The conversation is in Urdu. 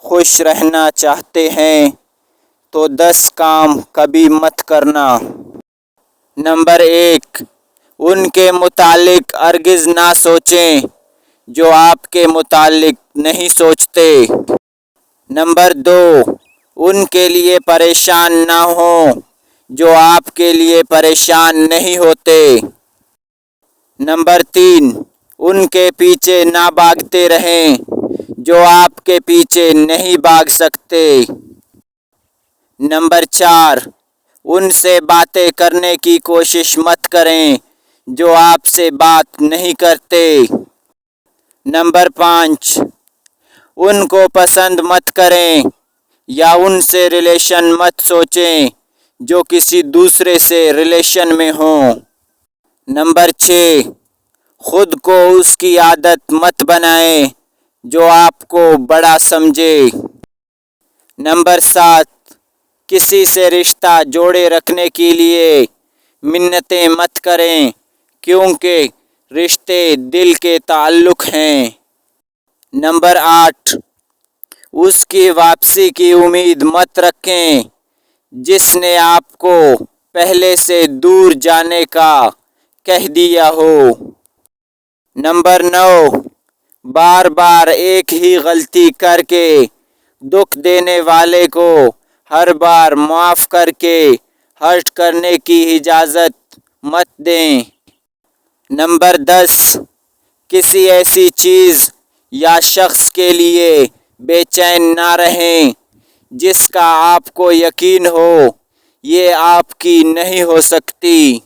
خوش رہنا چاہتے ہیں تو 10 کام کبھی مت کرنا۔ نمبر 1، ان کے متعلق ہرگز نہ سوچیں جو آپ کے متعلق نہیں سوچتے۔ نمبر 2، ان کے لیے پریشان نہ ہوں جو آپ کے لیے پریشان نہیں ہوتے۔ نمبر 3، ان کے پیچھے نہ بھاگتے رہیں جو آپ کے پیچھے نہیں بھاگ سکتے۔ نمبر 4، ان سے باتیں کرنے کی کوشش مت کریں جو آپ سے بات نہیں کرتے۔ نمبر 5، ان کو پسند مت کریں یا ان سے ریلیشن مت سوچیں جو کسی دوسرے سے ریلیشن میں ہوں۔ نمبر 6، خود کو اس کی عادت مت بنائیں جو آپ کو بڑا سمجھے۔ نمبر 7، کسی سے رشتہ جوڑے رکھنے کے لیے منتیں مت کریں کیونکہ رشتے دل کے تعلق ہیں۔ نمبر 8، اس کی واپسی کی امید مت رکھیں جس نے آپ کو پہلے سے دور جانے کا کہہ دیا ہو۔ نمبر 9، بار بار ایک ہی غلطی کر کے دکھ دینے والے کو ہر بار معاف کر کے ہرٹ کرنے کی اجازت مت دیں۔ نمبر 10، کسی ایسی چیز یا شخص کے لیے بے چین نہ رہیں جس کا آپ کو یقین ہو یہ آپ کی نہیں ہو سکتی۔